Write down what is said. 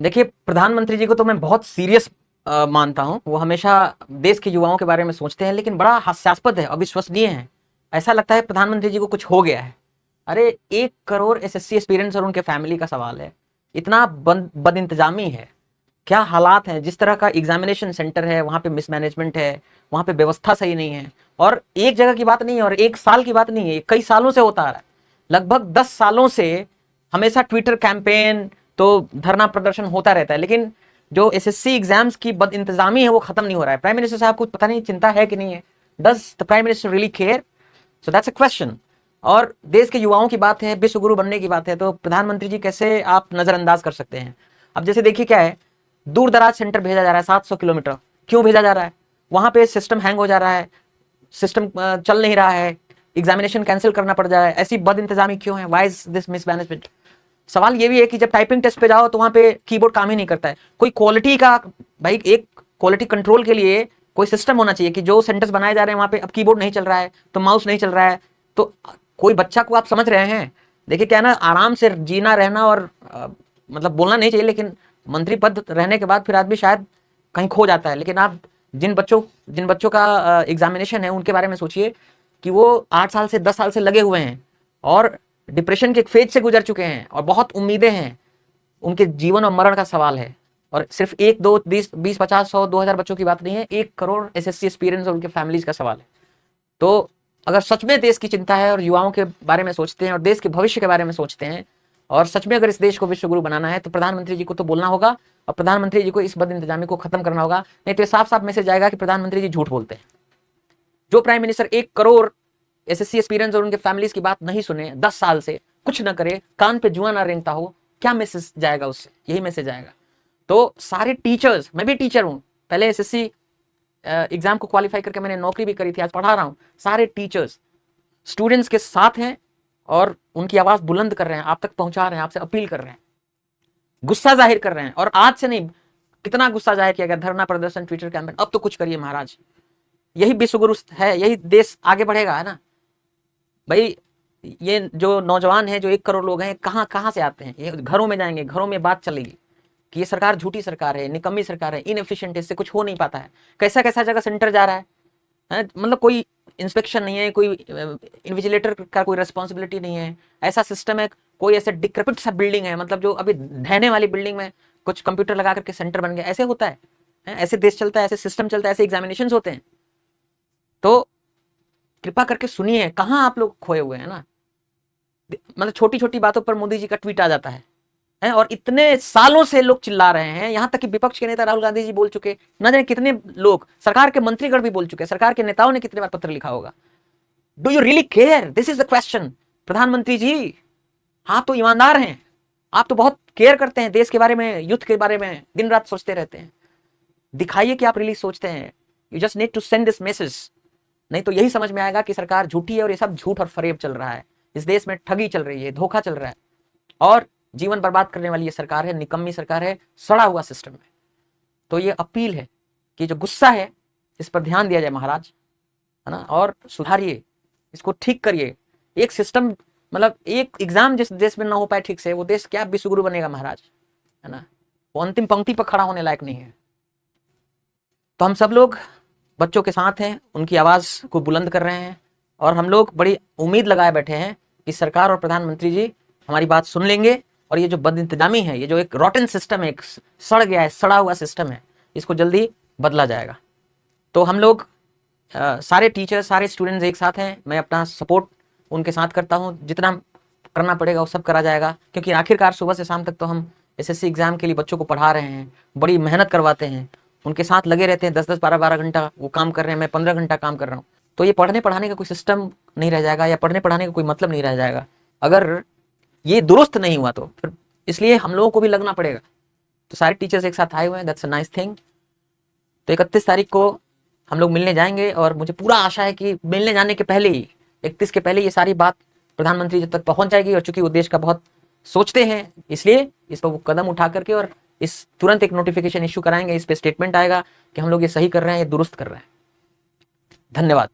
देखिए, प्रधानमंत्री जी को तो मैं बहुत सीरियस मानता हूँ। वो हमेशा देश के युवाओं के बारे में सोचते हैं, लेकिन बड़ा हास्यास्पद है, अविश्वसनीय है। ऐसा लगता है प्रधानमंत्री जी को कुछ हो गया है। अरे 1 करोड़ एसएससी एस्पिरेंट्स और उनके फैमिली का सवाल है। इतना बद इंतजामी है, क्या हालात हैं, जिस तरह का एग्जामिनेशन सेंटर है वहाँ पे मिसमैनेजमेंट है, वहाँ पे व्यवस्था सही नहीं है। और एक जगह की बात नहीं है और एक साल की बात नहीं है, कई सालों से होता आ रहा है। लगभग 10 सालों से हमेशा ट्विटर कैंपेन तो धरना प्रदर्शन होता रहता है, लेकिन जो एसएससी एग्जाम्स की बद इंतजामी है वो खत्म नहीं हो रहा है। प्राइम मिनिस्टर साहब को पता नहीं चिंता है कि नहीं है? Does the prime minister really care? So that's a question. और देश के युवाओं की बात है, विश्व गुरु बनने की बात है, तो प्रधानमंत्री जी कैसे आप नजरअंदाज कर सकते हैं? अब जैसे देखिए क्या है, दूर दराज सेंटर भेजा जा रहा है 700 किलोमीटर। क्यों भेजा जा रहा है? वहां पे सिस्टम हैंग हो जा रहा है, सिस्टम चल नहीं रहा है, एग्जामिनेशन कैंसिल करना पड़ जा रहा है। ऐसी बद इंतजामी क्यों है? Why is this mismanagement? सवाल ये भी है कि जब टाइपिंग टेस्ट पे जाओ तो वहां पे कीबोर्ड काम ही नहीं करता है। कोई क्वालिटी का, भाई एक क्वालिटी कंट्रोल के लिए कोई सिस्टम होना चाहिए कि जो सेंटर्स बनाए जा रहे हैं वहां पे अब कीबोर्ड नहीं चल रहा है, तो माउस नहीं चल रहा है, तो कोई बच्चा को आप समझ रहे हैं? देखिए क्या ना, आराम से जीना रहना और मतलब बोलना नहीं चाहिए, लेकिन मंत्री पद रहने के बाद फिर आदमी शायद कहीं खो जाता है। लेकिन आप जिन बच्चों का एग्जामिनेशन है उनके बारे में सोचिए कि वो 8 साल से 10 साल से लगे हुए हैं और डिप्रेशन के एक फेज से गुजर चुके हैं और बहुत उम्मीदें हैं। उनके जीवन और मरण का सवाल है। और सिर्फ 1, 2, 20, 50, 100, 2000 बच्चों की बात नहीं है, 1 करोड़ एसएससी एक्सपीरियंस और उनके फैमिलीज का सवाल है। तो अगर सच में देश की चिंता है और युवाओं के बारे में सोचते हैं और देश के भविष्य के बारे में सोचते हैं और सच में अगर इस देश को विश्व गुरु बनाना है, तो प्रधानमंत्री जी को तो बोलना होगा और प्रधानमंत्री जी को इस बद इंतजामी को खत्म करना होगा। नहीं तो ये साफ साफ मैसेज आएगा कि प्रधानमंत्री जी झूठ बोलते हैं। जो prime minister 1 crore SSC experience और उनके फैमिलीज की बात नहीं सुने, 10 साल से कुछ ना करे, कान पे जुआ ना रेंगता हो, क्या मैसेज जाएगा उससे? यही मैसेज आएगा। तो सारे टीचर्स, मैं भी टीचर हूं, पहले एसएससी एग्जाम को क्वालिफाई करके मैंने नौकरी भी करी थी, आज पढ़ा रहा हूं। सारे टीचर्स स्टूडेंट्स के साथ हैं और उनकी आवाज बुलंद कर रहे हैं, आप तक पहुंचा रहे हैं, आपसे अपील कर रहे हैं, गुस्सा जाहिर कर रहे हैं। और आज से नहीं, कितना गुस्सा जाहिर किया गया, धरना प्रदर्शन, ट्विटर कैंपेन, अब तो कुछ करिए महाराज। यही विश्व गुरु है, यही देश आगे बढ़ेगा, है ना भाई? ये जो नौजवान है, जो 1 करोड़ लोग हैं, कहाँ कहाँ से आते हैं? ये घरों में जाएंगे, घरों में बात चलेगी कि ये सरकार झूठी सरकार है, निकम्मी सरकार है, इनएफिशिएंट है, इससे कुछ हो नहीं पाता है। कैसा कैसा जगह सेंटर जा रहा है? मतलब कोई इंस्पेक्शन नहीं है, कोई इन्विजिलेटर का कोई रेस्पॉन्सिबिलिटी नहीं है। ऐसा सिस्टम है, कोई ऐसे डिक्रेपिट सा बिल्डिंग है, मतलब जो अभी ढहने वाली बिल्डिंग में कुछ कंप्यूटर लगा करके सेंटर बन गया। ऐसे होता है? ऐसे देश चलता है, ऐसे सिस्टम चलता है, ऐसे एग्जामिनेशन होते हैं? तो कृपा करके सुनिए, कहाँ आप लोग खोए हुए हैं ना। मतलब छोटी छोटी बातों पर मोदी जी का ट्वीट आ जाता है और इतने सालों से लोग चिल्ला रहे हैं, यहां तक कि विपक्ष के नेता राहुल गांधी जी बोल चुके, न जाने कितने लोग, सरकार के मंत्रीगण भी बोल चुके, सरकार के नेताओं ने कितने बार पत्र लिखा होगा। Do you really care? This is the question. प्रधानमंत्री जी, आप तो ईमानदार हैं, आप तो बहुत केयर करते हैं देश के बारे में, युद्ध के बारे में दिन रात सोचते रहते हैं। दिखाइए कि आप रियली सोचते हैं। You just need to send this message. नहीं तो यही समझ में आएगा कि सरकार झूठी है और ये सब झूठ और फरेब चल रहा है। इस देश में ठगी चल रही है, धोखा चल रहा है और जीवन बर्बाद करने वाली ये सरकार है, निकम्मी सरकार है, सड़ा हुआ सिस्टम है। तो ये अपील है कि जो गुस्सा है इस पर ध्यान दिया जाए महाराज, है ना, और सुधारिए, इसको ठीक करिए। एक सिस्टम, मतलब एक एग्जाम जिस देश में ना हो पाए ठीक से, वो देश क्या विश्वगुरु बनेगा महाराज, है ना? वो अंतिम पंक्ति पर खड़ा होने लायक नहीं है। तो हम सब लोग बच्चों के साथ हैं, उनकी आवाज को बुलंद कर रहे हैं और हम लोग बड़ी उम्मीद लगाए बैठे हैं कि सरकार और प्रधानमंत्री जी हमारी बात सुन लेंगे और ये जो बद इंतजामी है, ये जो एक रॉटन सिस्टम है, एक सड़ गया है, सड़ा हुआ सिस्टम है, इसको जल्दी बदला जाएगा। तो हम लोग सारे टीचर, सारे स्टूडेंट्स एक साथ हैं। मैं अपना सपोर्ट उनके साथ करता हूँ, जितना करना पड़ेगा वो सब करा जाएगा, क्योंकि आखिरकार सुबह से शाम तक तो हम एसएससी एग्जाम के लिए बच्चों को पढ़ा रहे हैं, बड़ी मेहनत करवाते हैं, उनके साथ लगे रहते हैं, 10-10, 12-12 घंटा वो काम कर रहे हैं, मैं 15 घंटा काम कर रहा हूँ। तो ये पढ़ने पढ़ाने का कोई सिस्टम नहीं रह जाएगा, या पढ़ने पढ़ाने का कोई मतलब नहीं रह जाएगा अगर ये दुरुस्त नहीं हुआ तो। फिर इसलिए हम लोगों को भी लगना पड़ेगा। तो सारे टीचर्स एक साथ आए हुए हैं, दैट्स अ नाइस थिंग। तो 31 तारीख को हम लोग मिलने जाएंगे और मुझे पूरा आशा है कि मिलने जाने के पहले ही, 31 के पहले ये सारी बात प्रधानमंत्री जी तक पहुंच जाएगी। और चूंकि वो देश का बहुत सोचते हैं, इसलिए इस पर वो कदम उठा करके और इस तुरंत एक नोटिफिकेशन इश्यू कराएंगे, इस पे स्टेटमेंट आएगा कि हम लोग ये सही कर रहे हैं, ये दुरुस्त कर रहे हैं। धन्यवाद।